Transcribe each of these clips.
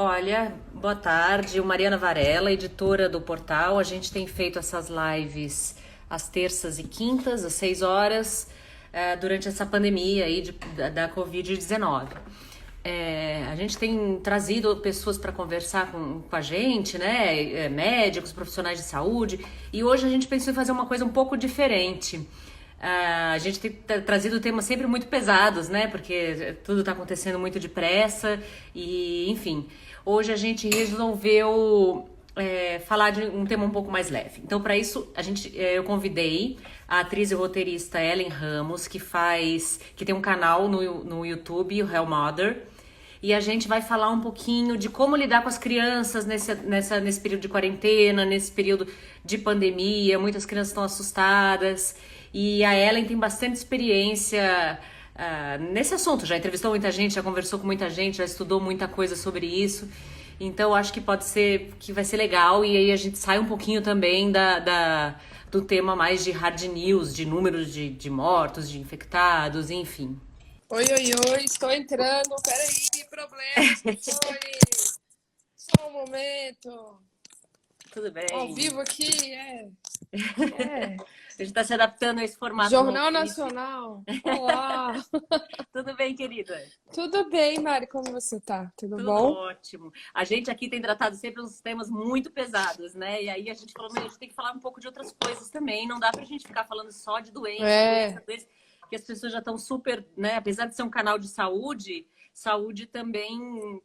Olha, boa tarde. Mariana Varela, editora do portal. A gente tem feito essas lives às terças e quintas, às 6 horas, durante essa pandemia aí da Covid-19. A gente tem trazido pessoas para conversar com a gente, né? Médicos, profissionais de saúde. E hoje a gente pensou em fazer uma coisa um pouco diferente. A gente tem trazido temas sempre muito pesados, né? Porque tudo está acontecendo muito depressa e, enfim. Hoje a gente resolveu falar de um tema um pouco mais leve. Então, para isso, eu convidei a atriz e roteirista Ellen Ramos, que tem um canal no YouTube, o Hell Mother. E a gente vai falar um pouquinho de como lidar com as crianças nesse período de quarentena, nesse período de pandemia. Muitas crianças estão assustadas. E a Ellen tem bastante experiência nesse assunto. Já entrevistou muita gente, já conversou com muita gente, já estudou muita coisa sobre isso. Então, acho que pode ser que vai ser legal. E aí a gente sai um pouquinho também do tema mais de hard news, de números de mortos, de infectados, enfim. Oi, oi, oi, estou entrando. Peraí, problemas. Oi, só um momento. Tudo Ao bem. vivo aqui, é. A gente está se adaptando a esse formato novo. Jornal Nacional. Olá. Tudo bem, querida? Tudo bem, Mari? Como você tá? Tudo Tudo bom? ótimo. A gente aqui tem tratado sempre uns temas muito pesados, né? E aí a gente falou, a gente tem que falar um pouco de outras coisas também. Não dá pra gente ficar falando só de doença, doença, É, doença, que as pessoas já estão super, né? Apesar de ser um canal de saúde, saúde também,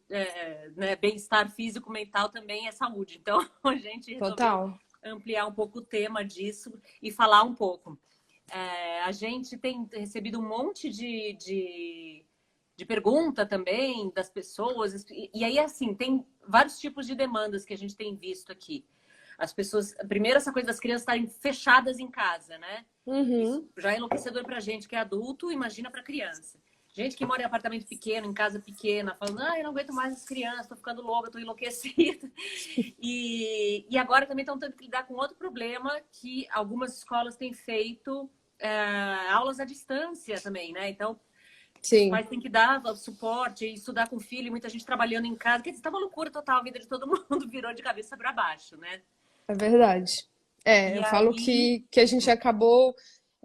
né? Bem-estar físico, mental também é saúde. Então a gente resolveu total. ampliar um pouco o tema disso e falar um pouco. A gente tem recebido um monte de pergunta também das pessoas. E aí, assim, tem vários tipos de demandas que a gente tem visto aqui. As pessoas, primeiro, essa coisa das crianças estarem fechadas em casa, né? Isso Uhum, já é enlouquecedor pra gente que é adulto, imagina pra criança. Gente que mora em apartamento pequeno, em casa pequena, falando, eu não aguento mais as crianças, tô ficando louca, tô enlouquecida. E agora também estão tendo que lidar com outro problema que algumas escolas têm feito aulas à distância também, né? Então, os sim, pais têm que dar suporte, estudar com o filho, muita gente trabalhando em casa. Quer dizer, tá uma loucura total, a vida de todo mundo virou de cabeça para baixo, né? é verdade. É, E eu falo aí, que a gente acabou.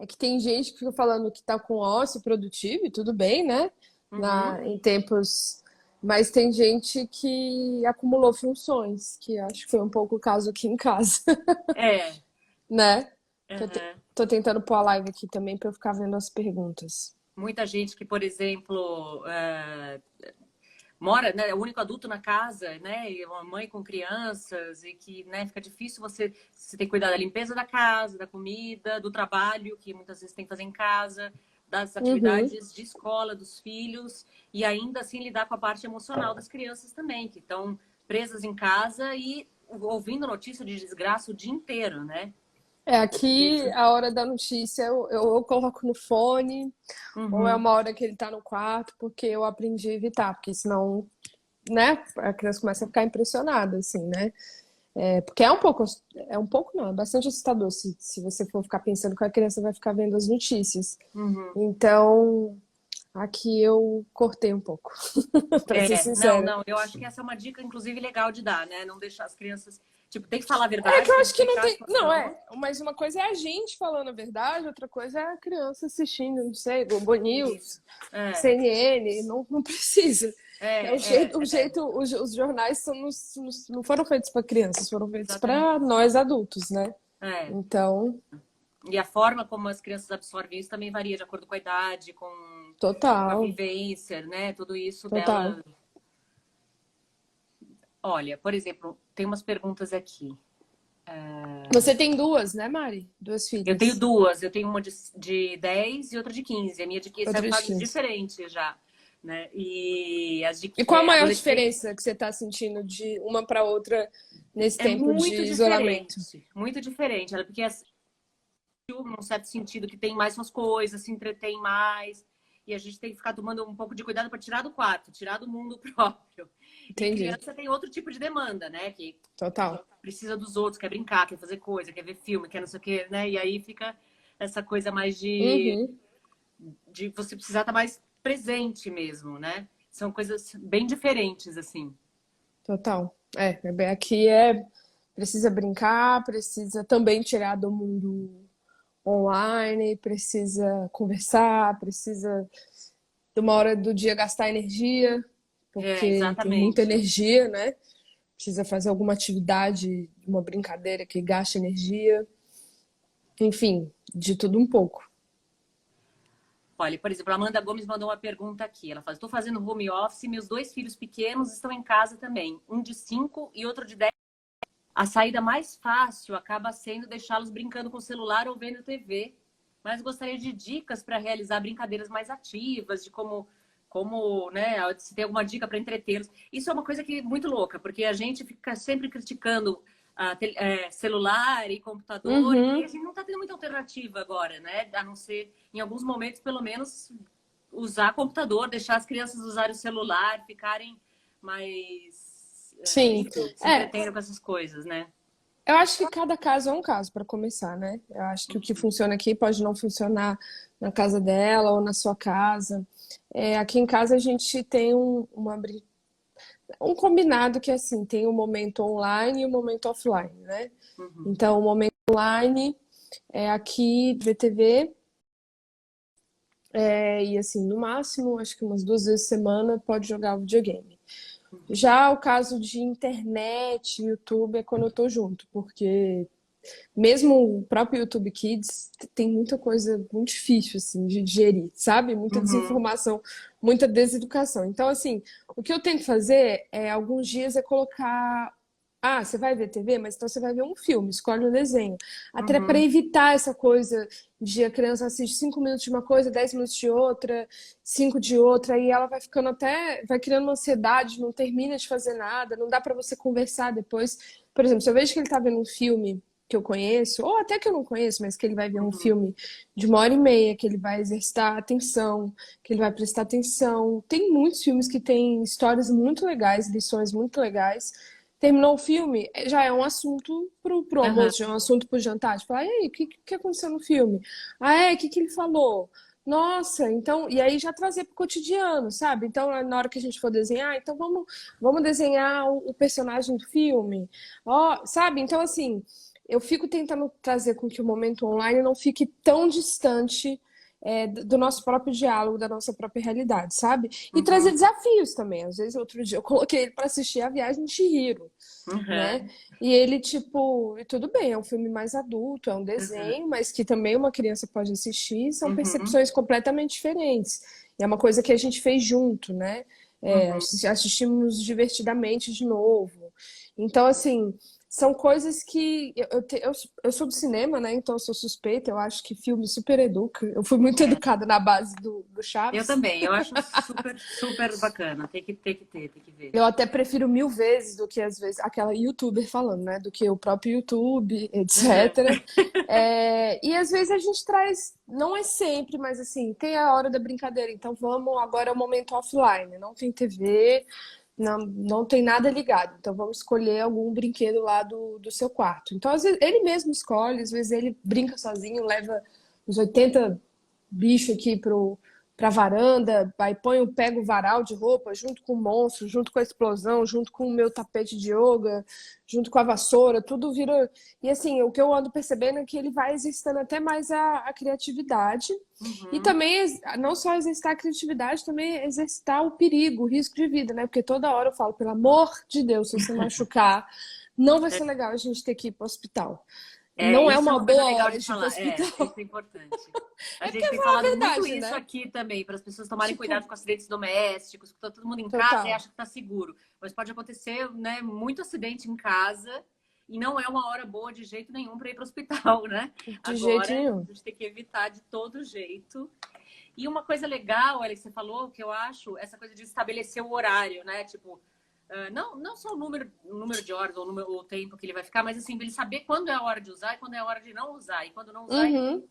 É que tem gente que fica falando que tá com ócio produtivo, e tudo bem, né? uhum, Em tempos. Mas tem gente que acumulou funções, que acho que foi um pouco o caso aqui em casa, é, né? uhum. Tô tentando pôr a live aqui também para eu ficar vendo as perguntas. Muita gente que, por exemplo, mora, né, é o único adulto na casa, né, e uma mãe com crianças e que, né, fica difícil você ter que cuidar da limpeza da casa, da comida, do trabalho que muitas vezes tem que fazer em casa, das Uhum. atividades de escola dos filhos e ainda assim lidar com a parte emocional das crianças também, que estão presas em casa e ouvindo notícia de desgraça o dia inteiro, né? É, aqui a hora da notícia eu coloco no fone, ou é Uhum. uma hora que ele tá no quarto, porque eu aprendi a evitar, porque senão, né, a criança começa a ficar impressionada, assim, né? É, porque é um pouco não, é bastante assustador se você for ficar pensando que a criança vai ficar vendo as notícias. Uhum. Então, aqui eu cortei um pouco, pra ser Não, sincera. não, eu acho que essa é uma dica, inclusive, legal de dar, né? Não deixar as crianças. Tipo, tem que falar a É que verdade, eu tem que acho que não explicar a tem. Não, situação. é. Mas uma coisa é a gente falando a verdade, outra coisa é a criança assistindo, não sei, Globo Isso. News, É, CNN. Não precisa. É o jeito os jornais não foram feitos para crianças, foram feitos para exatamente. nós adultos, né? É. Então, E a forma como as crianças absorvem isso também varia de acordo com a idade, com a total, vivência, né? Tudo isso total. dela. Olha, por exemplo, tem umas perguntas aqui. Você tem duas, né, Mari? Duas Eu tenho filhas. duas, eu tenho uma de 10 e outra de 15. A minha de 15 saiu Outras fases 15. diferentes já, né? E as de E qual a maior adolescente diferença que você está sentindo de uma para outra nesse é tempo de muito isolamento? diferente, muito diferente. Porque num certo sentido, que tem mais suas coisas, se entretém mais. E a gente tem que ficar tomando um pouco de cuidado para tirar do quarto, tirar do mundo próprio. E Entendi. criança tem outro tipo de demanda, né? Que Total. precisa dos outros, quer brincar, quer fazer coisa, quer ver filme, quer não sei o quê, né? E aí fica essa coisa mais Uhum. de você precisar estar mais presente mesmo, né? São coisas bem diferentes, assim. Total. Aqui precisa brincar, precisa também tirar do mundo online, precisa conversar, precisa de uma hora do dia gastar energia, porque tem muita Exatamente. energia, né? Precisa fazer alguma atividade, uma brincadeira que gaste energia, enfim, de tudo um pouco. Olha, por exemplo, a Amanda Gomes mandou uma pergunta aqui. Ela fala: estou fazendo home office, meus dois filhos pequenos estão em casa também, um de 5 e outro de 10. A saída mais fácil acaba sendo deixá-los brincando com o celular ou vendo TV. Mas gostaria de dicas para realizar brincadeiras mais ativas, de como, né, se tem alguma dica para entretê-los. Isso é uma coisa que é muito louca, porque a gente fica sempre criticando celular e computador, e a Uhum. gente não está tendo muita alternativa agora, né? A não ser, em alguns momentos, pelo menos, usar computador, deixar as crianças usarem o celular, ficarem mais, Sim. enfim, se É, entretendo com essas coisas, né? eu acho que cada caso é um caso, para começar, né? Eu acho que o que funciona aqui pode não funcionar na casa dela ou na sua casa. Aqui em casa a gente tem um combinado que é assim, tem o momento online e o momento offline, né? Uhum. Então, o momento online é aqui ver TV, e assim, no máximo, acho que umas 2 vezes por semana pode jogar videogame. Já o caso de internet, YouTube, é quando eu tô junto, porque mesmo o próprio YouTube Kids tem muita coisa muito difícil, assim, de digerir, sabe? Muita Uhum. desinformação, muita deseducação. Então, assim, o que eu tento fazer alguns dias é colocar. Ah, você vai ver TV, mas então você vai ver um filme, escolhe um desenho. Até para Uhum. evitar essa coisa de a criança assiste 5 minutos de uma coisa, 10 minutos de outra, cinco de outra, e ela vai ficando vai criando uma ansiedade, não termina de fazer nada, não dá para você conversar depois. Por exemplo, se eu vejo que ele tá vendo um filme que eu conheço, ou até que eu não conheço, mas que ele vai ver um Uhum. filme de 1 hora e meia, que ele vai exercitar atenção, que ele vai prestar atenção. Tem muitos filmes que têm histórias muito legais, lições muito legais. Terminou o filme, já é um assunto pro Uhum. almoço, já é um assunto pro jantar. Tipo, e aí, o que aconteceu no filme? O que ele falou? Nossa, então, e aí já trazer pro cotidiano, sabe? Então, na hora que a gente for desenhar, então vamos desenhar o personagem do filme. Ó, sabe? Então, assim, eu fico tentando trazer com que o momento online não fique tão distante do nosso próprio diálogo, da nossa própria realidade, sabe? E trazer Uhum. desafios também. Às vezes, outro dia, eu coloquei ele para assistir A Viagem de Chihiro, né? Uhum. E ele, tipo, e tudo bem, é um filme mais adulto, é um Uhum. desenho, mas que também uma criança pode assistir, são Uhum. percepções completamente diferentes. E é uma coisa que a gente fez junto, né? Uhum. Assistimos divertidamente de novo. Então, assim, são coisas que eu sou do cinema, né? Então eu sou suspeita. Eu acho que filme super educa. Eu fui muito É. educada na base do Eu Chaves. também, eu acho super, super bacana. Tem que ver. Eu até prefiro 1000 vezes do que às vezes aquela YouTuber falando, né? Do que o próprio YouTube, Uhum. etc. E às vezes a gente traz, não é sempre, mas assim, tem a hora da brincadeira. Então vamos, agora é o momento offline. Não tem TV, não tem nada ligado. Então vamos escolher algum brinquedo lá do seu quarto. Então, às vezes, ele mesmo escolhe, às vezes ele brinca sozinho, leva uns 80 bichos aqui pra varanda, aí pega o varal de roupa junto com o monstro, junto com a explosão, junto com o meu tapete de yoga, junto com a vassoura, tudo vira. E assim, o que eu ando percebendo é que ele vai exercitando até mais a criatividade. E Uhum. também, não só exercitar a criatividade, também exercitar o perigo, o risco de vida, né? Porque toda hora eu falo, pelo amor de Deus, se você machucar, não vai ser legal a gente ter que ir para o hospital. Não é Isso é uma uma coisa boa legal hora de de ir para o falar. Isso hospital. é importante. A É porque gente tem fala a falado muito verdade, isso né? aqui também, para as pessoas tomarem cuidado Tipo, com acidentes domésticos, que tá todo mundo em casa e total. acha que está seguro. Mas pode acontecer, né, muito acidente em casa e não é uma hora boa de jeito nenhum para ir para o hospital, né? De jeito Agora, nenhum. a gente tem que evitar de todo jeito. E uma coisa legal, Alex, você falou, que eu acho, essa coisa de estabelecer o horário, né? Tipo, não só o número de horas ou o tempo que ele vai ficar, mas assim, ele saber quando é a hora de usar e quando é a hora de não usar. E quando não usar, ele Uhum.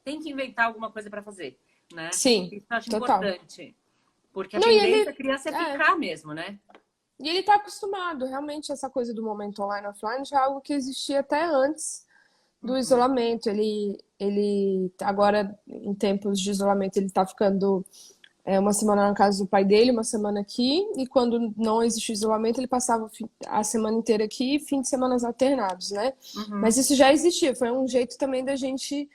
tem que inventar alguma coisa para fazer, né? Sim, Isso eu acho total. importante. Porque a Não, e tendência da ele. criança é É. ficar mesmo, né? E ele tá acostumado. Realmente, essa coisa do momento online e offline já é algo que existia até antes do Uhum. isolamento. Ele agora, em tempos de isolamento, ele tá ficando. uma semana na casa do pai dele, uma semana aqui, e quando não existia isolamento, ele passava a semana inteira aqui e fim de semana alternados, né? Mas Uhum. isso já existia, foi um jeito também da gente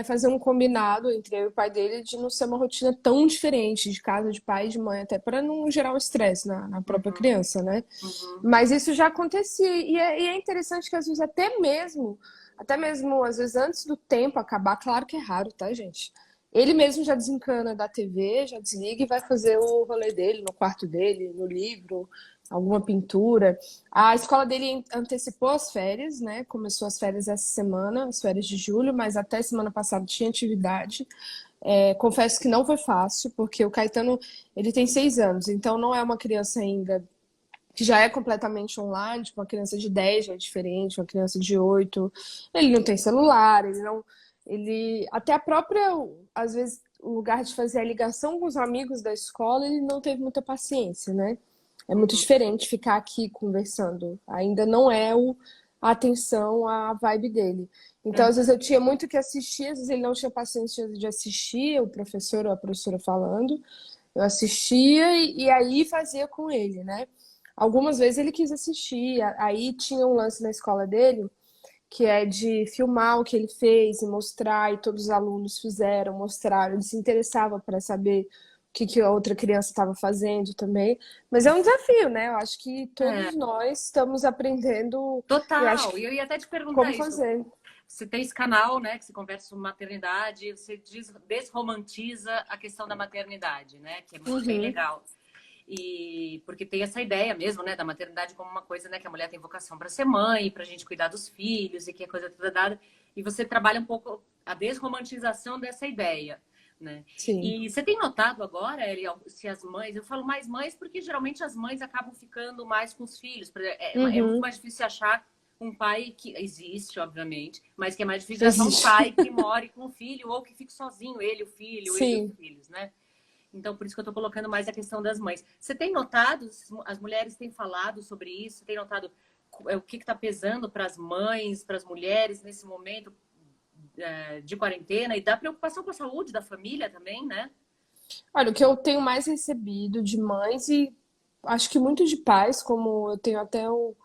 fazer um combinado entre eu e o pai dele de não ser uma rotina tão diferente de casa de pai e de mãe, até para não gerar um estresse na própria Uhum. criança, né? Uhum. Mas isso já acontecia, e é interessante que às vezes até mesmo às vezes antes do tempo acabar, claro que é raro, tá, gente? Ele mesmo já desencana da TV, já desliga e vai fazer o rolê dele no quarto dele, no livro, alguma pintura. A escola dele antecipou as férias, né? Começou as férias essa semana, as férias de julho, mas até semana passada tinha atividade. Confesso que não foi fácil, porque o Caetano, ele tem 6 anos, então não é uma criança ainda que já é completamente online, tipo, uma criança de 10 já é diferente, uma criança de 8. Ele não tem celular, ele não. Até a própria, às vezes, o lugar de fazer a ligação com os amigos da escola, ele não teve muita paciência, né? É muito Uhum. diferente ficar aqui conversando. Ainda não é a atenção, a vibe dele. Então, às vezes, eu tinha muito que assistir, às vezes ele não tinha paciência de assistir o professor ou a professora falando. Eu assistia e aí fazia com ele, né? Algumas vezes ele quis assistir, aí tinha um lance na escola dele que é de filmar o que ele fez e mostrar, e todos os alunos fizeram, mostraram, ele se interessava para saber o que a outra criança estava fazendo também. Mas é um desafio, né? Eu acho que É, todos nós estamos aprendendo, eu acho total. que E eu ia até te perguntar como isso. fazer. Você tem esse canal, né, que se conversa sobre maternidade, você desromantiza a questão da maternidade, né, que é bem Uhum, legal. E porque tem essa ideia mesmo, né, da maternidade como uma coisa, né, que a mulher tem vocação para ser mãe, para a gente cuidar dos filhos e que a coisa toda dada. E você trabalha um pouco a desromantização dessa ideia, né? sim. E você tem notado agora, Eli, se as mães, eu falo mais mães porque geralmente as mães acabam ficando mais com os filhos. É muito Uhum, mais difícil achar um pai que existe, obviamente, mas que é mais difícil achar um existe. pai que more com o filho ou que fique sozinho, ele, o filho, ele e os Sim. filhos, né? Então, por isso que eu estou colocando mais a questão das mães. Você tem notado, as mulheres têm falado sobre isso, tem notado o que está pesando para as mães, para as mulheres nesse momento de quarentena e da preocupação com a saúde da família também, né? Olha, o que eu tenho mais recebido de mães e acho que muito de pais, como eu tenho até o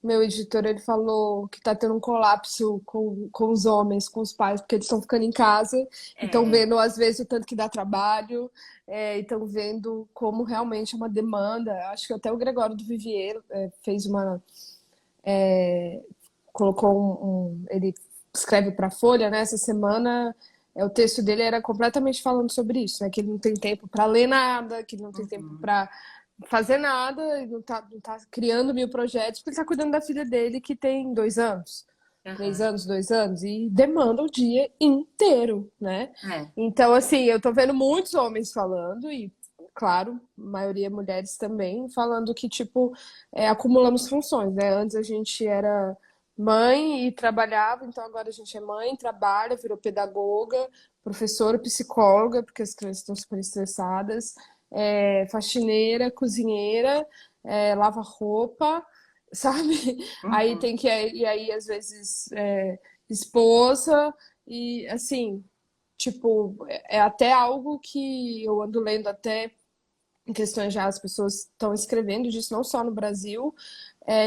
meu editor, ele falou que tá tendo um colapso com os homens, com os pais, porque eles estão ficando em casa e estão É, vendo, às vezes, o tanto que dá trabalho, e estão vendo como realmente é uma demanda. Acho que até o Gregório do Vivier fez colocou ele escreve para a Folha, né, essa semana. O texto dele era completamente falando sobre isso, né? Que ele não tem tempo para ler nada, que ele não tem tempo uhum, para fazer nada, ele não tá criando mil projetos, porque ele está cuidando da filha dele que tem 2 anos, três aham, anos, 2 anos, e demanda o dia inteiro, né? é, Então, assim, eu tô vendo muitos homens falando, e claro, maioria mulheres também, falando que, tipo, acumulamos funções, né? Antes a gente era mãe e trabalhava, então agora a gente é mãe, trabalha, virou pedagoga, professora, psicóloga, porque as crianças estão super estressadas, faxineira, cozinheira, lava roupa, sabe? Aí uhum, tem que, e aí às vezes esposa, e assim, tipo, é até algo que eu ando lendo até em questões já, as pessoas estão escrevendo disso, não só no Brasil,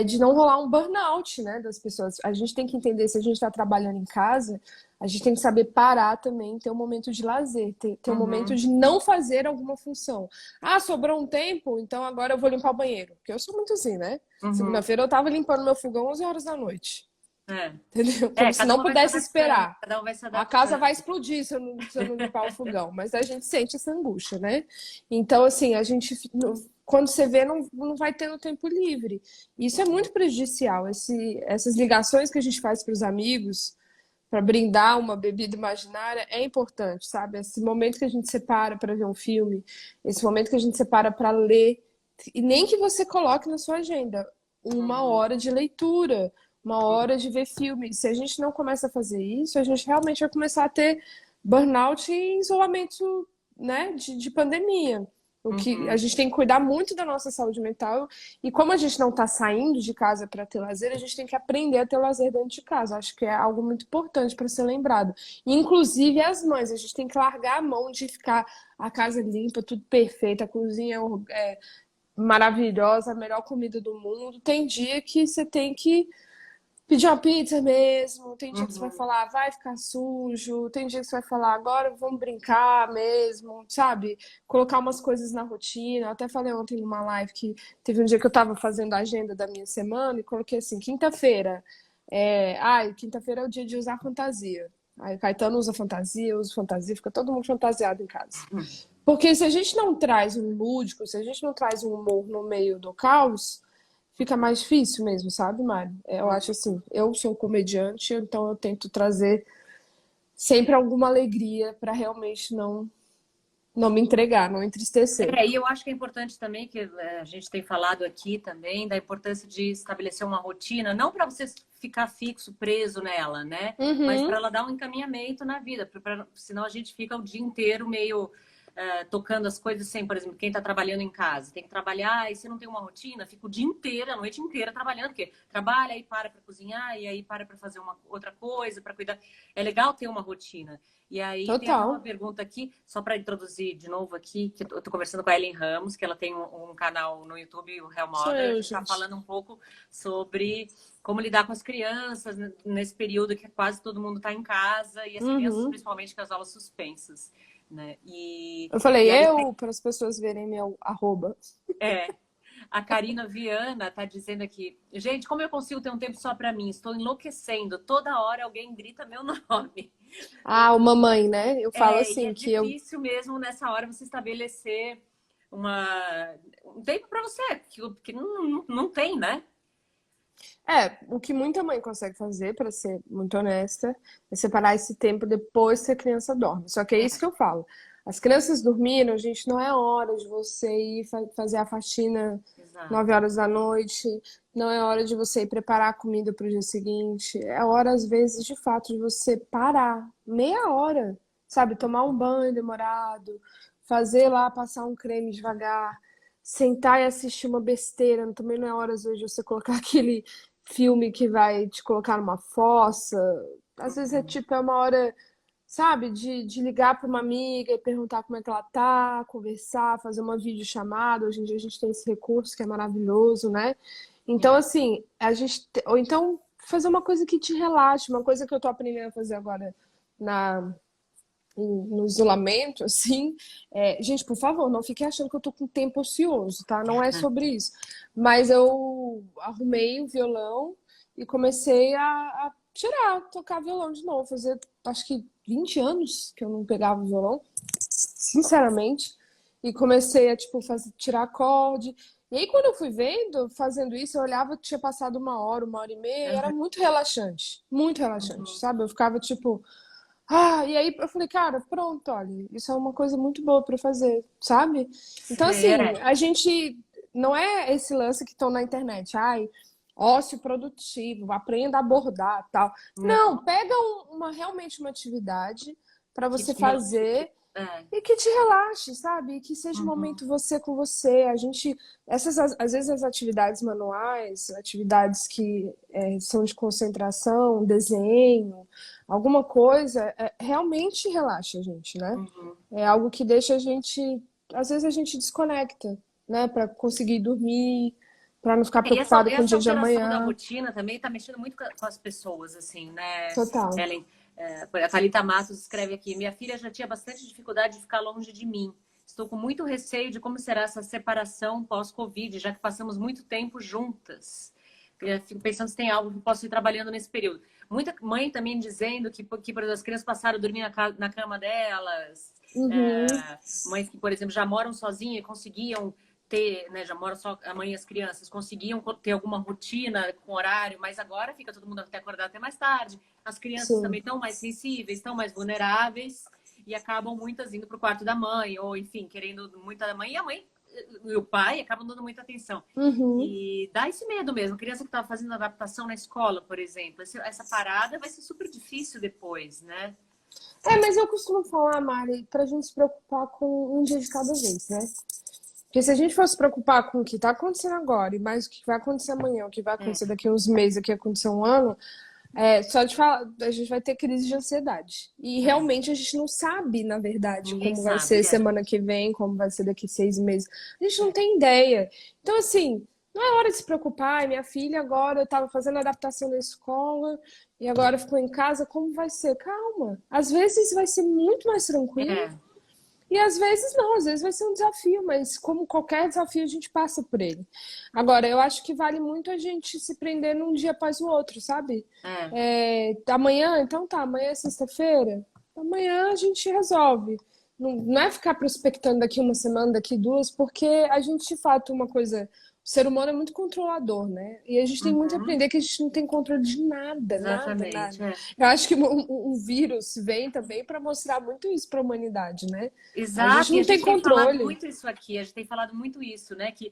de não rolar um burnout, né, das pessoas. A gente tem que entender, se a gente está trabalhando em casa, a gente tem que saber parar também, ter um momento de lazer, ter um momento uhum, de não fazer alguma função. Ah, sobrou um tempo, então agora eu vou limpar o banheiro. Porque eu sou muito assim, né? uhum, Segunda-feira eu tava limpando meu fogão 11 horas da noite. é. Entendeu? É, Como se cada não uma vai se pudesse adaptando, esperar. cada um vai se A casa vai adaptando. explodir se eu não limpar o fogão, mas a gente sente essa angústia, né? Então, assim, a gente, quando você vê, não vai tendo tempo livre. Isso é muito prejudicial. Essas ligações que a gente faz para os amigos, para brindar uma bebida imaginária, é importante, sabe? Esse momento que a gente separa para ver um filme, esse momento que a gente separa para ler, e nem que você coloque na sua agenda uma Uhum, hora de leitura, uma uhum. hora de ver filme. Se a gente não começa a fazer isso, a gente realmente vai começar a ter burnout e isolamento, né, de pandemia. O que a Uhum. gente tem que cuidar muito da nossa saúde mental e como a gente não está saindo de casa para ter lazer, a gente tem que aprender a ter lazer dentro de casa. Acho que é algo muito importante para ser lembrado. Inclusive as mães, a gente tem que largar a mão de ficar a casa limpa, tudo perfeito, a cozinha maravilhosa, a melhor comida do mundo. Tem dia que você tem que pedir uma pizza mesmo, tem dia que você vai Uhum. falar, vai ficar sujo, tem dia que você vai falar, agora vamos brincar mesmo, sabe? Colocar umas coisas na rotina. Eu até falei ontem numa live que teve um dia que eu tava fazendo a agenda da minha semana e coloquei assim, quinta-feira. Quinta-feira é o dia de usar fantasia. Aí o Caetano usa fantasia, eu uso fantasia, fica todo mundo fantasiado em casa. Porque se a gente não traz um lúdico, se a gente não traz um humor no meio do caos, fica mais difícil mesmo, sabe, Mário? Eu acho assim, eu sou comediante, então eu tento trazer sempre alguma alegria para realmente não me entregar, não entristecer. E eu acho que é importante também, que a gente tem falado aqui também, da importância de estabelecer uma rotina, não para você ficar fixo, preso nela, né? Mas para Uhum, ela dar um encaminhamento na vida, senão a gente fica o dia inteiro meio tocando as coisas sem, por exemplo, quem está trabalhando em casa, tem que trabalhar e se não tem uma rotina, fica o dia inteiro, a noite inteira trabalhando, porque trabalha e para cozinhar, e aí para fazer uma outra coisa, para cuidar. É legal ter uma rotina. E aí tem até uma total. pergunta aqui, só para introduzir de novo aqui, que eu estou conversando com a Ellen Ramos, que ela tem um canal no YouTube, o Real Sou Mother. A eu, gente está gente. falando um pouco sobre como lidar com as crianças nesse período que quase todo mundo está em casa, e as crianças, Uhum. principalmente, com as aulas suspensas. Né? Eu falei E aí para as pessoas verem meu arroba. é, a Karina Viana está dizendo aqui, gente, como eu consigo ter um tempo só para mim? Estou enlouquecendo. Toda hora alguém grita meu nome. Ah, o mamãe, né? Eu falo E é assim que eu difícil mesmo nessa hora você estabelecer um tempo para você, que não tem, né? o que muita mãe consegue fazer, para ser muito honesta, é separar esse tempo depois que a criança dorme. Só que é isso É, que eu falo. As crianças dormiram, gente, não é hora de você ir fazer a faxina 9 exato. horas da noite, não é hora de você ir preparar a comida para o dia seguinte. É hora, às vezes, de fato, de você parar meia hora, sabe? Tomar um banho demorado, fazer lá, passar um creme devagar, sentar e assistir uma besteira. Também não é hora, às vezes, de você colocar aquele filme que vai te colocar numa fossa. Às vezes Uhum. é uma hora, sabe, de ligar para uma amiga e perguntar como é que ela tá, conversar, fazer uma videochamada. Hoje em dia a gente tem esse recurso que é maravilhoso, né? Então, É. assim, ou então fazer uma coisa que te relaxe, uma coisa que eu tô aprendendo a fazer agora na no isolamento, assim, gente, por favor, não fiquem achando que eu tô com tempo ocioso, tá? Não é sobre isso. Mas eu arrumei o violão e comecei a tocar violão de novo. Fazer, acho que 20 anos que eu não pegava o violão, sinceramente. E comecei a, tipo, tirar acorde. E aí, quando eu fui vendo, fazendo isso, eu olhava, tinha passado 1 hora, 1 hora e meia, e era Uhum. muito relaxante, Uhum. sabe? Eu ficava, tipo, e aí eu falei, cara, pronto, olha, isso é uma coisa muito boa pra fazer, sabe? Então, assim, É. a gente não é esse lance que estão na internet, ócio produtivo, aprenda a abordar, tal. Não, Não, pega realmente uma atividade pra que você te relaxe. fazer É. e que te relaxe, sabe? E que seja um Uhum. momento você com você. Às vezes as atividades manuais, atividades que são de concentração, desenho, alguma coisa, realmente relaxa a gente, né? Uhum. É algo que deixa a gente, às vezes a gente desconecta, né? Para conseguir dormir, para não ficar E essa, preocupado com o essa dia de alteração da amanhã. rotina também está mexendo muito com as pessoas, assim, né, Total. Ellen? A Thalita Matos escreve aqui: minha filha já tinha bastante dificuldade de ficar longe de mim. Estou com muito receio de como será essa separação pós-Covid, já que passamos muito tempo juntas. Eu fico pensando se tem algo que posso ir trabalhando nesse período. Muita mãe também dizendo que por exemplo, as crianças passaram a dormir na cama delas. Uhum. Mães que, por exemplo, já moram sozinhas e conseguiam ter, né, já moram só a mãe e as crianças, conseguiam ter alguma rotina com horário, mas agora fica todo mundo até acordado até mais tarde. As crianças também Sim. estão mais sensíveis, estão mais vulneráveis e acabam muitas indo para o quarto da mãe, ou enfim, querendo muita da mãe, e a mãe e o pai acabam dando muita atenção. Uhum. E dá esse medo mesmo. Criança que está fazendo adaptação na escola, por exemplo, essa parada vai ser super difícil depois, né? Mas eu costumo falar, Mari, pra gente se preocupar com um dia de cada vez, né? Porque se a gente fosse preocupar com o que está acontecendo agora, e mais o que vai acontecer amanhã, o que vai É, acontecer daqui a uns meses, o que vai acontecer um ano, só de falar, a gente vai ter crise de ansiedade. E é. realmente a gente não sabe, na verdade, Ninguém como vai ser sabe. É. semana que vem, como vai ser daqui 6 meses. A gente não tem ideia. Então, assim, não é hora de se preocupar. Minha filha agora estava fazendo adaptação na escola e agora ficou em casa, como vai ser? Calma. Às vezes vai ser muito mais tranquilo. É, E às vezes não, às vezes vai ser um desafio, mas como qualquer desafio, a gente passa por ele. Agora, eu acho que vale muito a gente se prender num dia após o outro, sabe? é. Amanhã, então tá, amanhã é sexta-feira, amanhã a gente resolve. Não, não é ficar prospectando daqui uma semana, daqui duas, porque a gente, de fato, uma coisa. O ser humano é muito controlador, né? E a gente tem muito a Uhum, aprender que a gente não tem controle de nada, nada, exatamente. nada. É. Eu acho que um vírus vem também para mostrar muito isso para a humanidade, né? A gente Exato, e a não tem gente tem falado controle. muito isso aqui, a gente tem falado muito isso, né? Que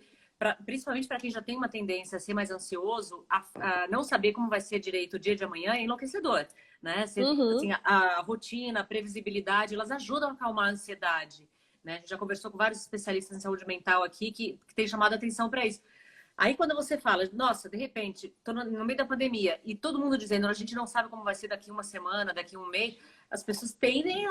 principalmente para quem já tem uma tendência a ser mais ansioso, a não saber como vai ser direito o dia de amanhã é enlouquecedor, né? Assim, Uhum, a rotina, a previsibilidade, elas ajudam a acalmar a ansiedade, né? A gente já conversou com vários especialistas em saúde mental aqui que têm chamado a atenção para isso. Aí quando você fala, nossa, de repente, tô no meio da pandemia e todo mundo dizendo, a gente não sabe como vai ser daqui uma semana, daqui um mês, as pessoas tendem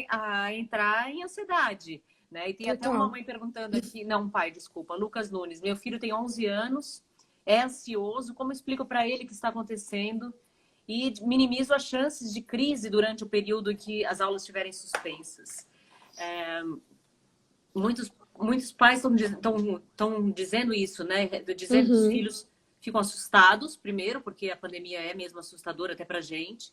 a entrar em ansiedade, né? E tem até uma total. mãe perguntando aqui, não, um pai, desculpa, Lucas Nunes, meu filho tem 11 anos, é ansioso, como eu explico para ele o que está acontecendo? E minimizo as chances de crise durante o período em que as aulas estiverem suspensas. Muitos pais estão dizendo isso, né? Dizendo que os Uhum, filhos ficam assustados, primeiro, porque a pandemia é mesmo assustadora até pra gente,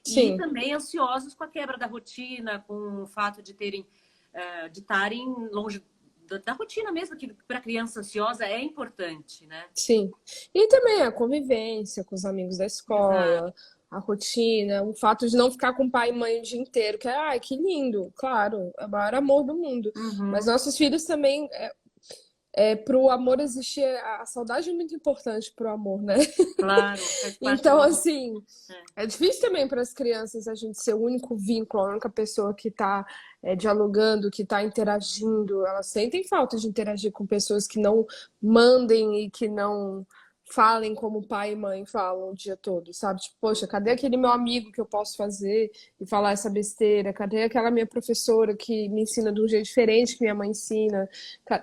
e sim. também ansiosos com a quebra da rotina, com o fato de de estarem longe da rotina mesmo, que para criança ansiosa é importante, né? Sim. E também a convivência com os amigos da Exato. escola, a rotina, o fato de não ficar com pai e mãe o dia inteiro, que é, ai, que lindo, claro, é o maior amor do mundo. Mas Uhum, nossos filhos também, para o amor existir, a saudade é muito importante para o amor, né? claro, faz parte Então, do amor. assim, É. é difícil também para as crianças a gente ser o único vínculo, a única pessoa que está dialogando, que está interagindo. Elas sentem falta de interagir com pessoas que não mandem e que não falem como pai e mãe falam o dia todo, sabe? Tipo, poxa, cadê aquele meu amigo que eu posso fazer e falar essa besteira? Cadê aquela minha professora que me ensina de um jeito diferente que minha mãe ensina?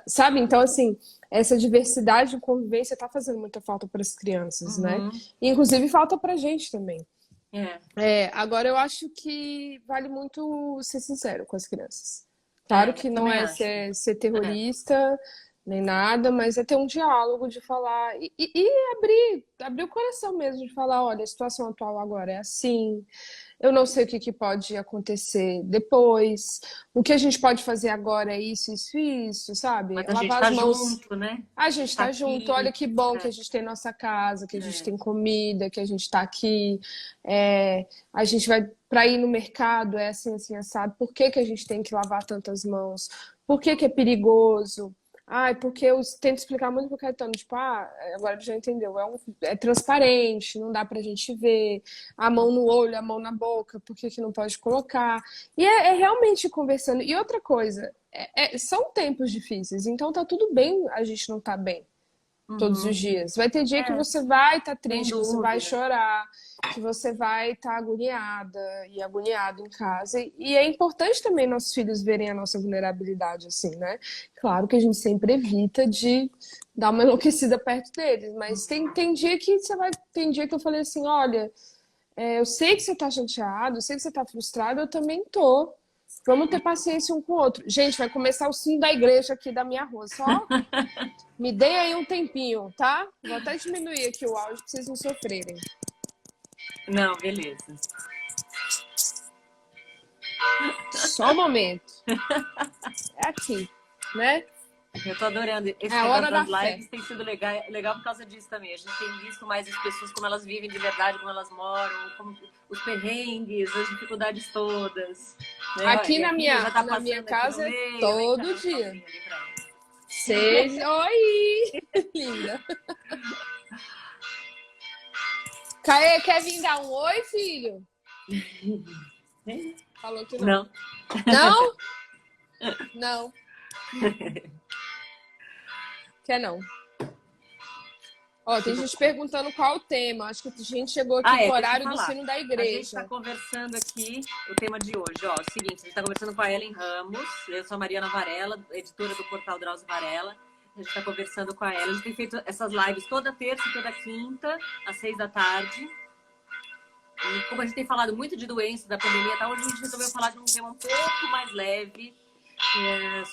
Sabe? Então, assim, essa diversidade de convivência está fazendo muita falta para as crianças, né? Uhum, E, inclusive, falta para a gente também. é, Agora, eu acho que vale muito ser sincero com as crianças. Claro é, que não também é acho. ser É. terrorista nem nada, mas é ter um diálogo de falar e abrir o coração mesmo, de falar: olha, a situação atual agora é assim, eu não sei o que pode acontecer depois, o que a gente pode fazer agora é isso, isso, isso, sabe? Mas a gente Lavar as está mãos. junto, né? A gente Tá tá junto, olha aqui. que bom que É, a gente tem nossa casa, que a gente é. tem comida, que a gente tá aqui. A gente vai para ir no mercado, é assim, assim, assado. Por que que a gente tem que lavar tantas mãos? Por que que é perigoso? Ai, porque eu tento explicar muito pro Caetano, tipo, agora ele já entendeu, é transparente, não dá pra gente ver, a mão no olho, a mão na boca, por que que não pode colocar? E é realmente conversando. E outra coisa, são tempos difíceis, então tá tudo bem a gente não tá bem todos os Uhum. dias. Vai ter dia que É, você vai estar sem triste, que você vai dúvida. chorar, que você vai estar agoniada e agoniado em casa. E é importante também nossos filhos verem a nossa vulnerabilidade assim, né? Claro que a gente sempre evita de dar uma enlouquecida perto deles, mas tem dia que você vai. Tem dia que eu falei assim: olha, eu sei que você tá chateado, eu sei que você tá frustrado, eu também tô. Vamos ter paciência um com o outro. Gente, vai começar o sino da igreja aqui da minha rua. Só me dê aí um tempinho, tá? Vou até diminuir aqui o áudio pra vocês não sofrerem. Não, beleza. Só um momento. É aqui, né? Eu tô adorando. É Esse a negócio hora da das fé. lives tem sido legal por causa disso também. A gente tem visto mais as pessoas como elas vivem de verdade, como elas moram, como os perrengues, as dificuldades todas. Né? Aqui Minha na filha minha, já tá na minha passando aqui no casa é meio. Vem cá, todo dá um dia. tchauzinho ali pra ela. Oi! Linda. Caê, quer vir dar um oi, filho? Falou que não. Não. Não? Não. Quer não. Ó, tem gente perguntando qual o tema. Acho que a gente chegou aqui com o deixa eu horário do falar. sino da A gente igreja. está conversando aqui, o tema de hoje, ó, o seguinte, a gente está conversando com a Ellen Ramos, eu sou a Mariana Varela, editora do portal Drauzio Varela, a gente está conversando com a Ellen, a gente tem feito essas lives toda terça e toda quinta, às 6 da tarde, e como a gente tem falado muito de doença, da pandemia e tal, hoje a gente resolveu falar de um tema um pouco mais leve,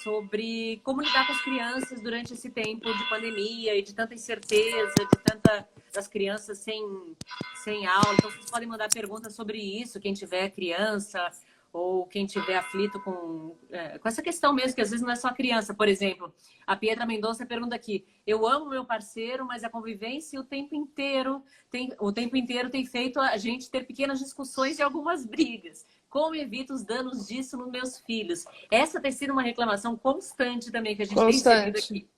sobre como lidar com as crianças durante esse tempo de pandemia e de tanta incerteza, de tanta das crianças sem aula. Então, vocês podem mandar perguntas sobre isso, quem tiver criança ou quem tiver aflito com essa questão mesmo, que às vezes não é só criança. Por exemplo, a Pietra Mendonça pergunta aqui, eu amo meu parceiro, mas a convivência o tempo inteiro tem feito a gente ter pequenas discussões e algumas brigas. Como evito os danos disso nos meus filhos? Essa tem sido uma reclamação constante também que a gente tem recebido aqui.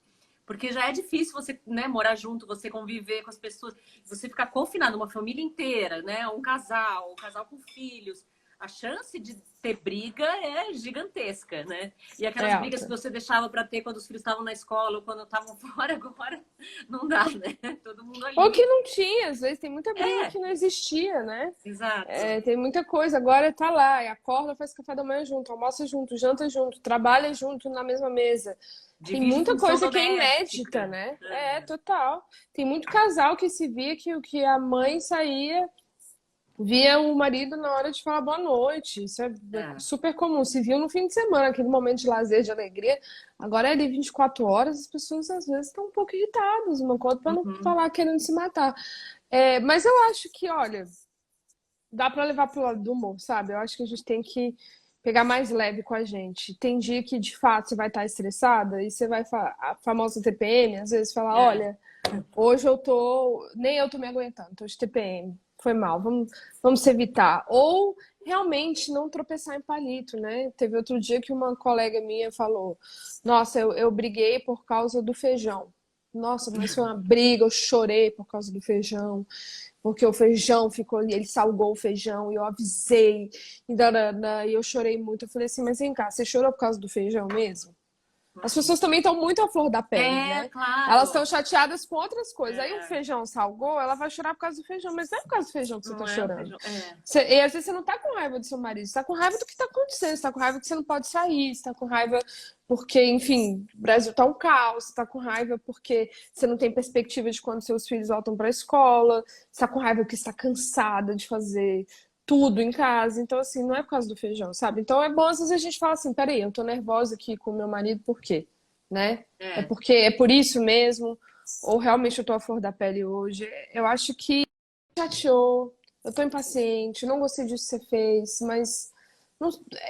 Porque já é difícil você, né, morar junto, você conviver com as pessoas, você ficar confinado, uma família inteira, né, um casal com filhos. A chance de ter briga é gigantesca, né? E aquelas brigas que você deixava para ter quando os filhos estavam na escola ou quando estavam fora, agora não dá, né? Todo mundo ali. Ou que não tinha, às vezes tem muita briga que não existia, né? Exato. Tem muita coisa, agora tá lá, acorda, faz café da manhã junto, almoça junto, janta junto, trabalha junto na mesma mesa. Tem muita coisa que é inédita, né? Total. Tem muito casal que se via que a mãe saía, via o marido na hora de falar boa noite. Isso é super comum. Se viu no fim de semana, aquele momento de lazer, de alegria. Agora é ali 24 horas, as pessoas às vezes estão um pouco irritadas, uma coisa para não falar querendo se matar. Mas eu acho que, olha, dá para levar pro lado do humor, sabe? Eu acho que a gente tem que pegar mais leve com a gente. Tem dia que, de fato, você vai estar estressada e você vai a famosa TPM, às vezes fala, olha, hoje nem eu tô me aguentando, tô de TPM. Foi mal, vamos se evitar. Ou realmente não tropeçar em palito, né? Teve outro dia que uma colega minha falou, nossa, eu briguei por causa do feijão. Nossa, mas foi uma briga, eu chorei por causa do feijão, porque o feijão ficou ali, ele salgou o feijão, e eu avisei, e eu chorei muito. Eu falei assim, mas vem cá, você chorou por causa do feijão mesmo? As pessoas também estão muito à flor da pele, né? Claro. Elas estão chateadas com outras coisas. Aí o feijão salgou, ela vai chorar por causa do feijão. Mas não é por causa do feijão que você tá chorando. E às vezes você não tá com raiva do seu marido, você tá com raiva do que tá acontecendo. Você tá com raiva que você não pode sair, você tá com raiva porque, enfim, o Brasil tá um caos. Você tá com raiva porque você não tem perspectiva de quando seus filhos voltam pra escola. Você tá com raiva porque você tá cansada de fazer tudo em casa, então assim, não é por causa do feijão, sabe? Então é bom às vezes a gente fala assim, peraí, eu tô nervosa aqui com o meu marido, por quê? Né? É porque é por isso mesmo, ou realmente eu tô à flor da pele hoje. Eu acho que chateou, eu tô impaciente, não gostei disso que você fez, mas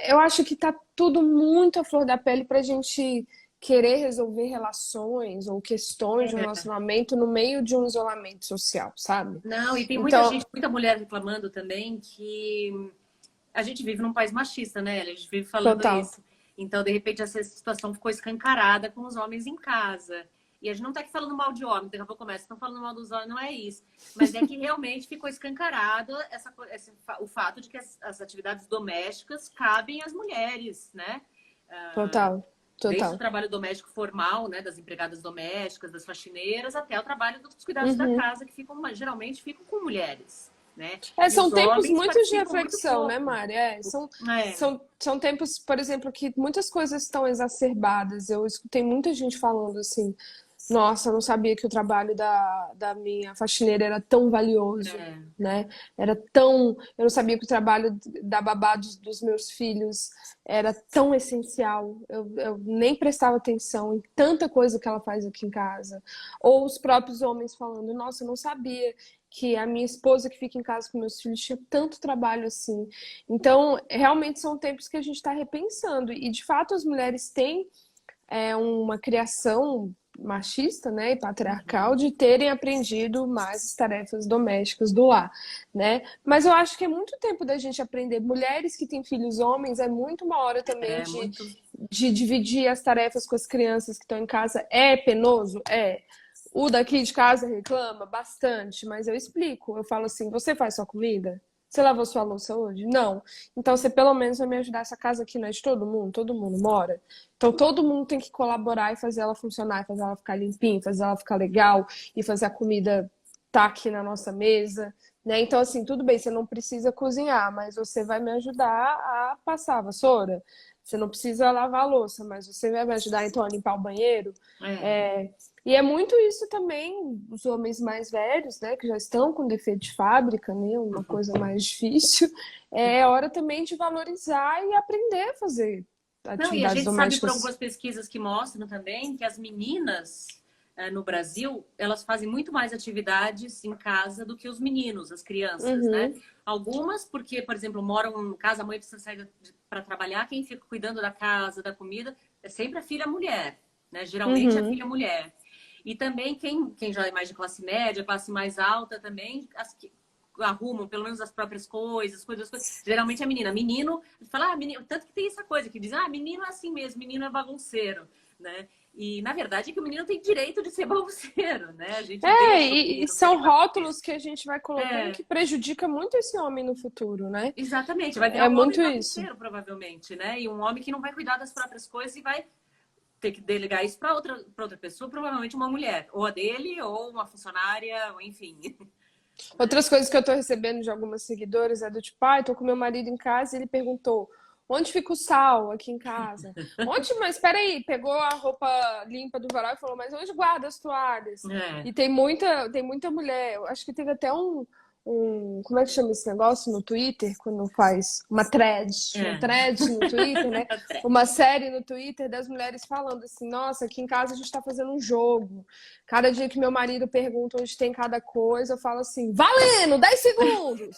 eu acho que tá tudo muito à flor da pele pra gente querer resolver relações ou questões de um relacionamento no meio de um isolamento social, sabe? Não, e tem muita gente, muita mulher reclamando também que a gente vive num país machista, né? A gente vive falando isso. Então, de repente, essa situação ficou escancarada com os homens em casa. E a gente não tá aqui falando mal de homem, daqui a pouco começa, estão falando mal dos homens, não é isso. Mas é que realmente ficou escancarado o fato de que as atividades domésticas cabem às mulheres, né? Total. Desde o trabalho doméstico formal, né, das empregadas domésticas, das faxineiras, até o trabalho dos cuidados da casa, que geralmente ficam com mulheres, né? São tempos muito de reflexão, né, Mari? São tempos, por exemplo, que muitas coisas estão exacerbadas. Eu escutei muita gente falando assim, nossa, eu não sabia que o trabalho da minha faxineira era tão valioso, né? Eu não sabia que o trabalho da babá dos meus filhos era tão essencial. Eu nem prestava atenção em tanta coisa que ela faz aqui em casa. Ou os próprios homens falando, nossa, eu não sabia que a minha esposa que fica em casa com meus filhos tinha tanto trabalho assim. Então, realmente são tempos que a gente está repensando. E, de fato, as mulheres têm uma criação machista, né, e patriarcal de terem aprendido mais as tarefas domésticas do lar, né? Mas eu acho que é muito tempo da gente aprender. Mulheres que têm filhos homens, é muito uma hora também de dividir as tarefas com as crianças que estão em casa. É penoso? É. O daqui de casa reclama bastante, mas eu explico. Eu falo assim, você faz sua comida? Você lavou sua louça hoje? Não. Então você pelo menos vai me ajudar. Essa casa aqui não é de todo mundo mora. Então todo mundo tem que colaborar e fazer ela funcionar, e fazer ela ficar limpinha, fazer ela ficar legal e fazer a comida tá aqui na nossa mesa, né? Então assim, tudo bem, você não precisa cozinhar, mas você vai me ajudar a passar a vassoura. Você não precisa lavar a louça, mas você vai me ajudar então a limpar o banheiro. É. É, e é muito isso também, os homens mais velhos, né, que já estão com defeito de fábrica, né, uma coisa mais difícil. É hora também de valorizar e aprender a fazer Não, e a atividades gente sabe por domésticas. algumas pesquisas que mostram também que as meninas no Brasil, elas fazem muito mais atividades em casa do que os meninos, as crianças, né? Uhum, Algumas porque, por exemplo, moram em casa, a mãe precisa sair para trabalhar, quem fica cuidando da casa, da comida, é sempre a filha mulher, né? Geralmente é a uhum. filha mulher. E também quem já é mais de classe média, classe mais alta também, as que arrumam pelo menos as próprias coisas. Geralmente é menina. Menino, fala, menino, tanto que tem essa coisa que diz, menino é assim mesmo, menino é bagunceiro, né? E na verdade é que o menino tem direito de ser bagunceiro, né? A gente vê que o E menino ser são bagunceiro. rótulos que a gente vai colocando É, que prejudica muito esse homem no futuro, né? exatamente. Vai virar É um homem muito isso. bagunceiro, provavelmente, né? E um homem que não vai cuidar das próprias coisas e vai ter que delegar isso para outra pessoa, provavelmente uma mulher, ou a dele, ou uma funcionária, ou enfim. Né? Outras coisas que eu tô recebendo de algumas seguidoras é do tipo, ai, tô com meu marido em casa e ele perguntou, onde fica o sal aqui em casa? Onde, mas peraí, pegou a roupa limpa do varal e falou, mas onde guarda as toalhas? É, E tem muita mulher, eu acho que teve até como é que chama esse negócio no Twitter, quando faz uma é. thread no Twitter, né? Uma série no Twitter das mulheres falando assim, nossa, aqui em casa a gente tá fazendo um jogo. Cada dia que meu marido pergunta onde tem cada coisa, eu falo assim, valendo, 10 segundos!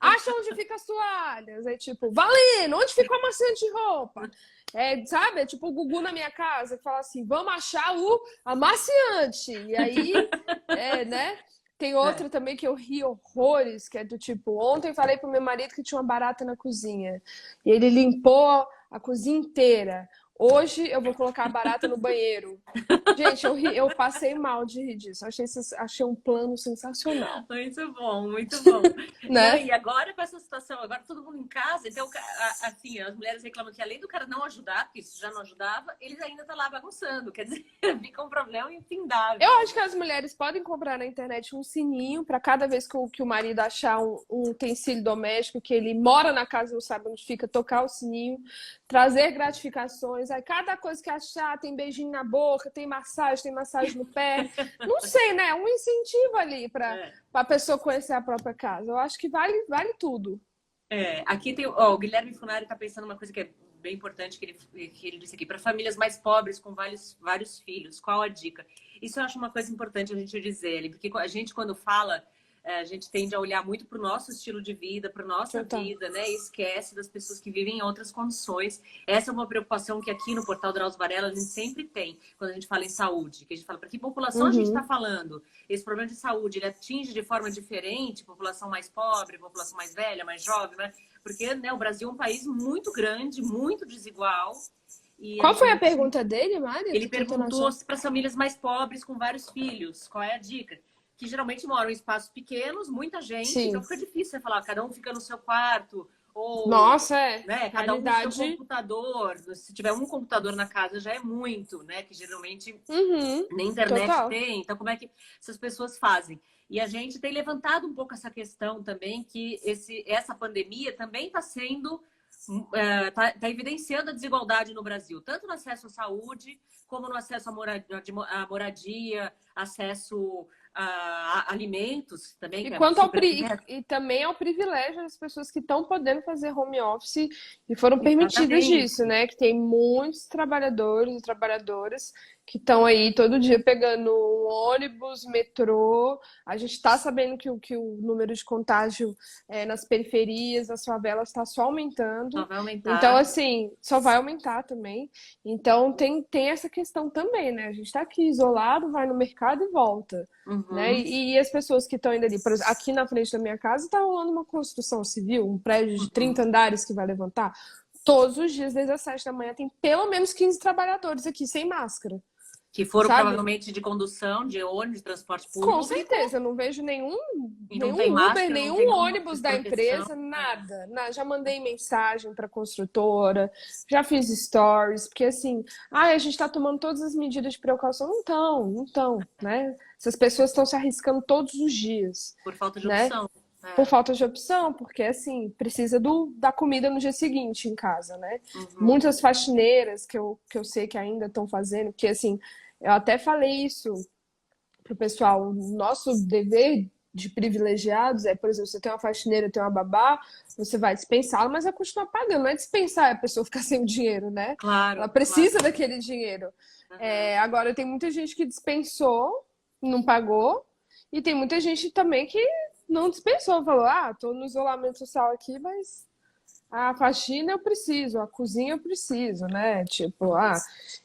Acha onde fica as toalhas. É tipo, valendo, onde fica o amaciante de roupa? É, sabe? É tipo o Gugu na minha casa, que fala assim, vamos achar o amaciante. E aí, né? Tem É. outra também que eu ri horrores, que é do tipo, ontem falei pro meu marido que tinha uma barata na cozinha. E ele limpou a cozinha inteira. Hoje eu vou colocar a barata no banheiro. Gente, eu passei mal de rir disso. Achei um plano sensacional, Muito bom, muito bom. Não, né? e agora com essa situação, agora todo mundo em casa, então, assim, as mulheres reclamam que além do cara não ajudar, porque isso já não ajudava, eles ainda estão lá bagunçando. Quer dizer, fica um problema Eu infindável. acho que as mulheres podem comprar na internet um sininho para cada vez que o marido achar um utensílio doméstico que ele mora na casa e não sabe onde fica, tocar o sininho, trazer gratificações. Aí cada coisa que achar, tem beijinho na boca, tem massagem no pé. Não sei, né? Um incentivo ali para É. a pessoa conhecer a própria casa. Eu acho que vale tudo. Aqui tem, ó, o Guilherme Funari está pensando uma coisa que é bem importante que ele disse aqui, para famílias mais pobres com vários filhos, qual a dica? Isso eu acho uma coisa importante a gente dizer, ele, porque a gente quando fala, a gente tende a olhar muito para o nosso estilo de vida, para nossa Total. vida, né? E esquece das pessoas que vivem em outras condições. Essa é uma preocupação que aqui no Portal Drauzio Varela a gente sempre tem, quando a gente fala em saúde, que a gente fala para que população a gente está Uhum. falando. Esse problema de saúde, ele atinge de forma diferente população mais pobre, população mais velha, mais jovem, né? Porque, né, o Brasil é um país muito grande, muito desigual. E a Qual foi a gente, pergunta dele, Mari? Eu ele tô tentando perguntou achar. para as famílias mais pobres com vários filhos, qual é a dica? Que geralmente moram em espaços pequenos, muita gente, então Sim. fica difícil você falar, cada um fica no seu quarto, ou Nossa, é. né, cada um no seu Realidade. computador. Se tiver um computador na casa já é muito, né? Que geralmente Uhum. nem internet Total. tem, então como é que essas pessoas fazem? E a gente tem levantado um pouco essa questão também, que essa pandemia também está sendo, tá evidenciando a desigualdade no Brasil, tanto no acesso à saúde, como no acesso à moradia, acesso a alimentos também, E que é quanto super. e também ao privilégio das pessoas que estão podendo fazer home office e foram permitidas Exatamente. disso, né? Que tem muitos trabalhadores e trabalhadoras que estão aí todo dia pegando um ônibus, metrô. A gente está sabendo que o número de contágio nas periferias, nas favelas, está só Só aumentando. vai Então, aumentar. assim, só vai aumentar também. Então, tem essa questão também, né? A gente está aqui isolado, vai no mercado e volta. Né? Uhum, E as pessoas que estão indo ali, por exemplo, aqui na frente da minha casa está rolando uma construção civil, um prédio de uhum. 30 andares que vai levantar. Todos os dias, desde as 7 da manhã, tem pelo menos 15 trabalhadores aqui sem máscara. Que foram sabe? provavelmente de condução, de ônibus, de transporte Com público, certeza, eu não vejo nenhum, e não tem Uber, máscara, não tem nenhum nenhuma ônibus da proteção. empresa, nada. Já mandei mensagem para a construtora, já fiz stories, porque assim, a gente está tomando todas as medidas de precaução. Não estão, né? Essas pessoas estão se arriscando todos os dias, Por falta de né? opção. Por É. falta de opção, porque assim, precisa da comida no dia seguinte em casa, né? Uhum. Muitas faxineiras que eu sei que ainda estão fazendo, que assim, eu até falei isso para o pessoal, nosso dever de privilegiados é, por exemplo, você tem uma faxineira, tem uma babá, você vai dispensá-la, mas vai continuar pagando. Não é dispensar a pessoa ficar sem o dinheiro, né? Ela Claro, claro. precisa daquele dinheiro. Uhum. Agora, tem muita gente que dispensou, não pagou, e tem muita gente também que não dispensou, falou, tô no isolamento social aqui, mas a faxina eu preciso, a cozinha eu preciso, né? Tipo,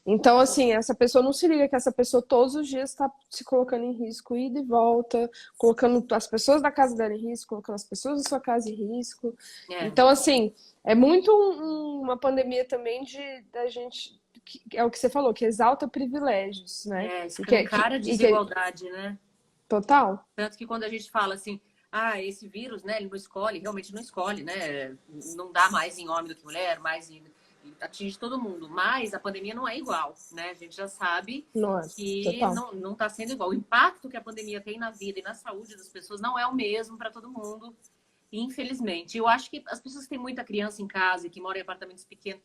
então assim, essa pessoa não se liga que essa pessoa todos os dias está se colocando em risco, ida e volta, colocando as pessoas da casa dela em risco, colocando as pessoas da sua casa em risco. É, Então, assim, é muito uma pandemia também da gente, é o que você falou, que exalta privilégios, né? escancara a desigualdade, né? Total. Tanto que quando a gente fala assim, esse vírus, né, ele não escolhe, realmente não escolhe, né? Não dá mais em homem do que mulher, atinge todo mundo. Mas a pandemia não é igual, né? A gente já sabe Nossa, que total. não está sendo igual. O impacto que a pandemia tem na vida e na saúde das pessoas não é o mesmo para todo mundo, infelizmente. Eu acho que as pessoas que têm muita criança em casa e que moram em apartamentos pequenos,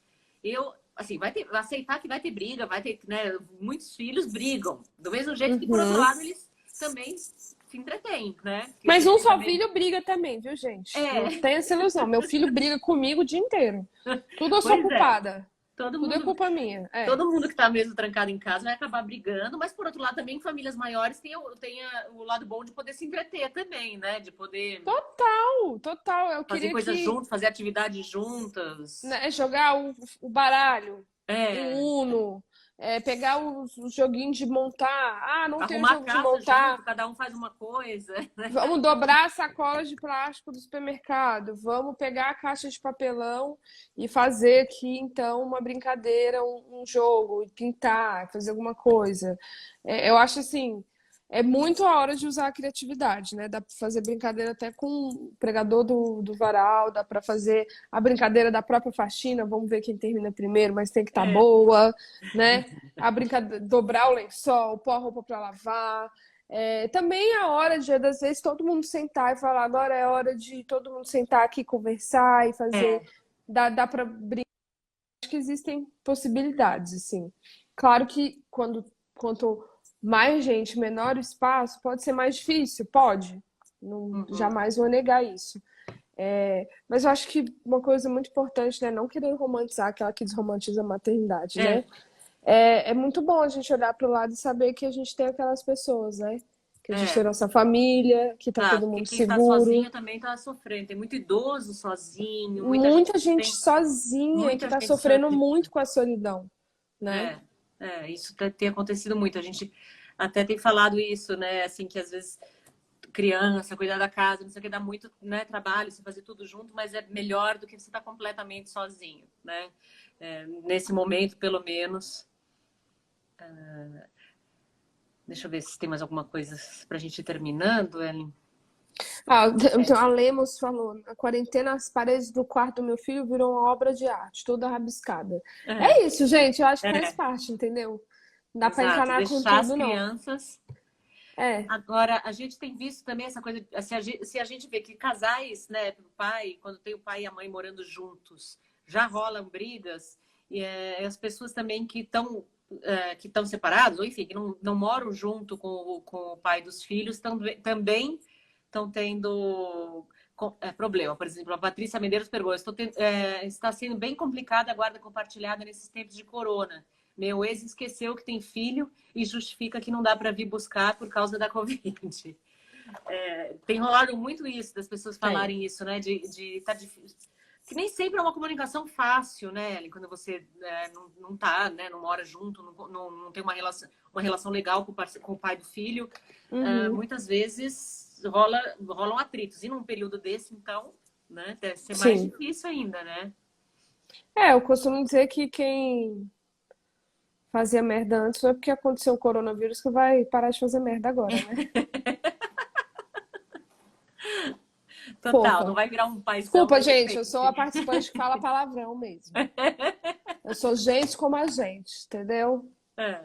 assim, aceitar que vai ter briga, vai ter, né, muitos filhos brigam. Do mesmo jeito que, por outro Uhum. lado, eles também se entretêm, né? Porque a Mas um gente só também... filho briga também, viu, gente? Não É, tem essa ilusão. Meu filho briga comigo o dia inteiro. Tudo eu sou pois é. culpada. Todo Tudo é mundo, culpa minha. todo mundo que está mesmo trancado em casa vai acabar brigando, mas por outro lado também famílias maiores têm o lado bom de poder se entreter também, né? De poder Total, total. Eu fazer queria coisas que, juntos, fazer atividades juntas. né, jogar o baralho, É, o Uno, pegar os joguinhos de montar. Não tem o arrumar a jogo de casa junto, montar. cada um faz uma coisa. Vamos dobrar sacolas de plástico do supermercado. Vamos pegar a caixa de papelão e fazer aqui, então, uma brincadeira, um jogo, e pintar, fazer alguma coisa. Eu acho assim, é muito a hora de usar a criatividade, né? Dá para fazer brincadeira até com o pregador do varal, dá para fazer a brincadeira da própria faxina. Vamos ver quem termina primeiro, mas tem que estar É, boa, né? A brincadeira, dobrar o lençol, pôr a roupa para lavar. Também é a hora de, às vezes, todo mundo sentar e falar, agora é hora de todo mundo sentar aqui, conversar e fazer. é, Dá para brincar. Acho que existem possibilidades, assim. Claro que quanto mais gente, menor o espaço, pode ser mais difícil, pode. Não, uhum, jamais vou negar isso. Mas eu acho que uma coisa muito importante, né? Não querer romantizar aquela que desromantiza a maternidade, né? é, É muito bom a gente olhar para o lado e saber que a gente tem aquelas pessoas, né? Que a gente tem é. nossa família, que tá todo Porque mundo quem está seguro. sozinho também está sofrendo. Tem muito idoso sozinho, muita gente Muita que gente tem sozinha que muita tá gente sofrendo sozinha. muito com a solidão, né? Isso tem acontecido muito. A gente até tem falado isso, né? Assim, que às vezes criança, cuidar da casa, não sei o que, dá muito, né, trabalho, você fazer tudo junto, mas é melhor do que você estar completamente sozinho, né? Nesse momento, pelo menos. Deixa eu ver se tem mais alguma coisa para a gente ir terminando, Ellen. Então a Lemos falou, na quarentena as paredes do quarto do meu filho viram uma obra de arte, toda rabiscada. É, É isso, gente, eu acho que faz é, parte, entendeu? Não dá pra exato. encanar com Deixar as tudo, não. crianças. É, Agora, a gente tem visto também essa coisa, se a gente vê que casais, né, o pai, quando tem o pai e a mãe morando juntos, já rolam brigas, e as pessoas também que estão separados, ou enfim, que não moram junto com o pai dos filhos, também estão tendo problema. Por exemplo, a Patrícia Medeiros perguntou, está sendo bem complicada a guarda compartilhada nesses tempos de corona. Meu ex esqueceu que tem filho e justifica que não dá para vir buscar por causa da Covid. Tem rolado muito isso, das pessoas tem. falarem isso, né? De tá difícil. Que nem sempre é uma comunicação fácil, né, Ellen? Quando você não tá, né, não mora junto, não tem uma relação legal com o pai do filho. Uhum. Muitas vezes rolam atritos. E num período desse, então, né, deve ser mais Sim. difícil ainda, né? Eu costumo dizer que quem fazia merda antes, foi porque aconteceu o coronavírus que vai parar de fazer merda agora, né? Total, não Fofa. vai virar um paizão Desculpa, de gente, eu sou a repente. participante que fala palavrão mesmo. Eu sou gente como a gente, entendeu? É,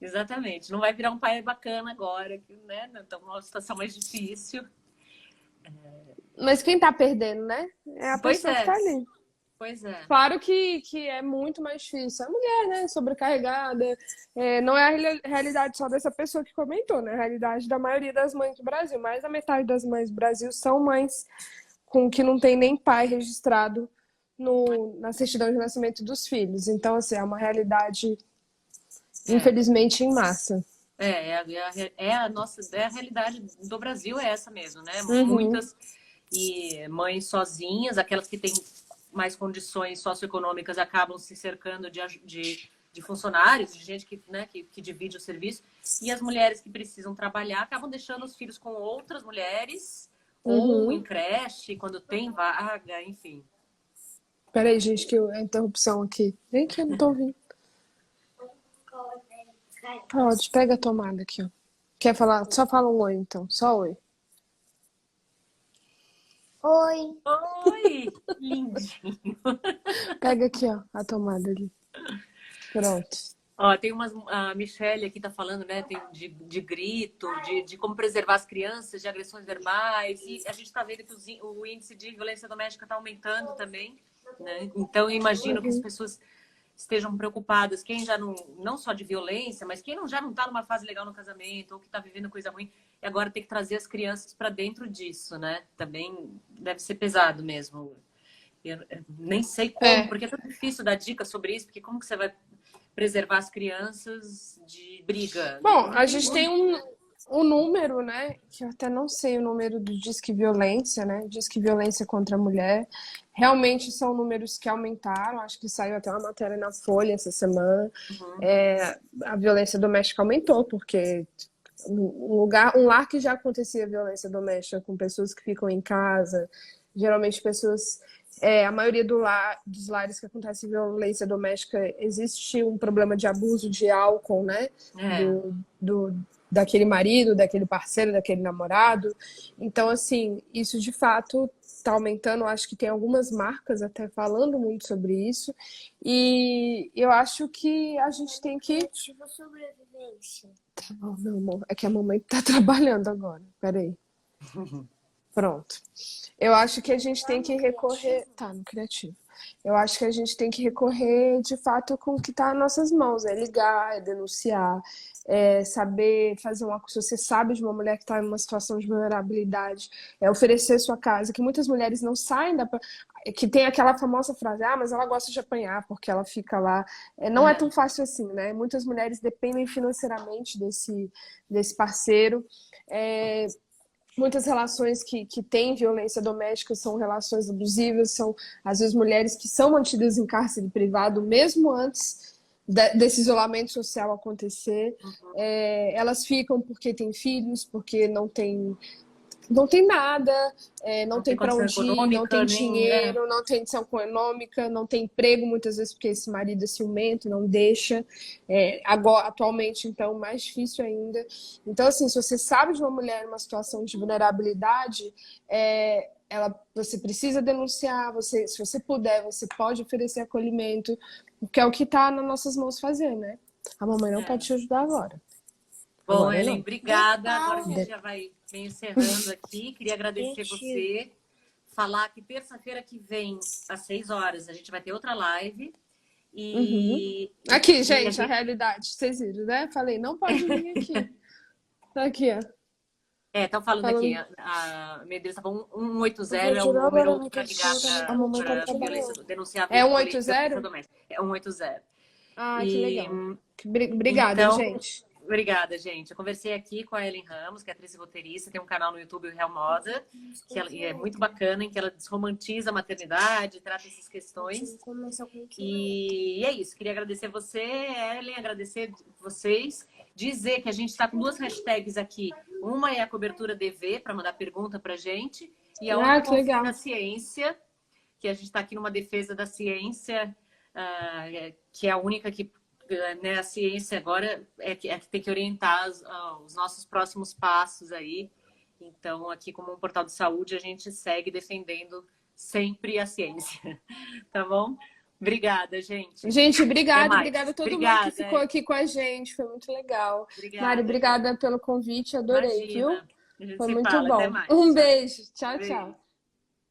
exatamente. Não vai virar um pai bacana agora, que, né? Estamos numa situação mais difícil. Mas quem tá perdendo, né? É a Pois pessoa que é, tá ali. pois é. Claro que é muito mais difícil. A mulher, né, sobrecarregada, não é a realidade só dessa pessoa que comentou, né? A realidade da maioria das mães do Brasil. Mais da metade das mães do Brasil são mães com que não tem nem pai registrado na certidão de nascimento dos filhos. Então, assim, é uma realidade, É. infelizmente, em massa. É a realidade do Brasil é essa mesmo, né? Uhum, Muitas e mães sozinhas, aquelas que têm mais condições socioeconômicas acabam se cercando de funcionários, de gente que, né, que divide o serviço, e as mulheres que precisam trabalhar acabam deixando os filhos com outras mulheres ou em uhum. creche, quando tem vaga, enfim. Peraí, gente, que a interrupção aqui. Vem que eu não tô ouvindo. Pode, pega a tomada aqui, ó. Quer falar? Só fala um oi, então. Só oi. Oi. Oi, lindinho. Pega aqui, ó, a tomada ali. Pronto. Ó, tem umas. A Michelle aqui tá falando, né? Tem de grito, de como preservar as crianças de agressões verbais. E a gente tá vendo que o índice de violência doméstica tá aumentando também, né? Então, eu imagino que as Uhum. pessoas estejam preocupadas. Quem já não só de violência, mas quem já não tá numa fase legal no casamento, ou que tá vivendo coisa ruim, e agora tem que trazer as crianças para dentro disso, né? Também deve ser pesado mesmo. Eu nem sei como, É. porque é tão difícil dar dicas sobre isso, porque como que você vai preservar as crianças de briga? Bom, Não a tem gente tem muito. um número, né? Que eu até não sei o número do Disque Violência, né? Disque Violência contra a Mulher. Realmente são números que aumentaram. Acho que saiu até uma matéria na Folha essa semana. Uhum. A violência doméstica aumentou, porque um lar que já acontecia violência doméstica com pessoas que ficam em casa, geralmente pessoas. A maioria dos lares que acontece violência doméstica existe um problema de abuso de álcool, né? É, Do, daquele marido, daquele parceiro, daquele namorado. Então, assim, isso de fato está aumentando. Eu acho que tem algumas marcas até falando muito sobre isso. E eu acho que a gente tem que. Sobrevivência. Tá bom, meu amor. É que a mamãe tá trabalhando agora. Peraí. Pronto. Eu acho que a gente tem que recorrer. Tá, no criativo. Eu acho que a gente tem que recorrer de fato com o que está nas nossas mãos. É ligar, é denunciar, é saber fazer uma coisa. Se você sabe de uma mulher que está em uma situação de vulnerabilidade, é oferecer sua casa, que muitas mulheres não saem da. Que tem aquela famosa frase, mas ela gosta de apanhar porque ela fica lá. Não é tão fácil assim, né? Muitas mulheres dependem financeiramente desse parceiro. Muitas relações que têm violência doméstica são relações abusivas, são às vezes mulheres que são mantidas em cárcere privado mesmo antes desse isolamento social acontecer. Elas ficam porque têm filhos, porque não tem nada, não não tem tem para condição onde ir, não tem econômica, nem. dinheiro, não tem condição econômica, não tem emprego, muitas vezes porque esse marido é ciumento, não deixa. Agora, atualmente, então, mais difícil ainda. Então, assim, se você sabe de uma mulher em uma situação de vulnerabilidade, você precisa denunciar, se você puder, você pode oferecer acolhimento, porque é o que está nas nossas mãos fazer, né? A mamãe não É. pode te ajudar agora. Bom, Agora Ellen, não. obrigada. Agora a gente já vai encerrando aqui. Queria agradecer você. Falar que terça-feira que vem, às 6 horas, a gente vai ter outra live. Uhum. E, Aqui, e a gente, a gente. realidade. Vocês viram, né? Falei, não pode vir aqui. Tá aqui, ó. Estão falando aqui, Falando. a Medeiros tá falando Eu 180 vou é o tirar agora, número não para quero ligar A mamãe tá para violência, trabalhando. denunciar É violência 180? doméstica. É 180. Ah, que E legal. Obrigada, hein, então, gente. obrigada, gente. Eu conversei aqui com a Ellen Ramos, que é atriz e roteirista, tem um canal no YouTube, o Real Moda, que é muito bacana, em que ela desromantiza a maternidade, trata essas questões. E é isso. Queria agradecer você, Ellen, agradecer vocês. Dizer que a gente está com 2 hashtags aqui. Uma é a cobertura DV, para mandar pergunta para gente. E a outra é Ah, que Confie na legal. Ciência, que a gente está aqui numa defesa da ciência, que é a única que né, a ciência agora é que tem que orientar os nossos próximos passos aí. Então, aqui como um portal de saúde, a gente segue defendendo sempre a ciência. Tá bom? Obrigada, gente. Gente, Até obrigada, mais. obrigada a todo mundo que Obrigada. ficou aqui com a gente, foi muito legal. Mari, Obrigada. obrigada pelo convite, adorei, viu? Imagina. A gente Foi se muito fala. Até bom. mais. Um Tchau. beijo, tchau, Beijo. tchau.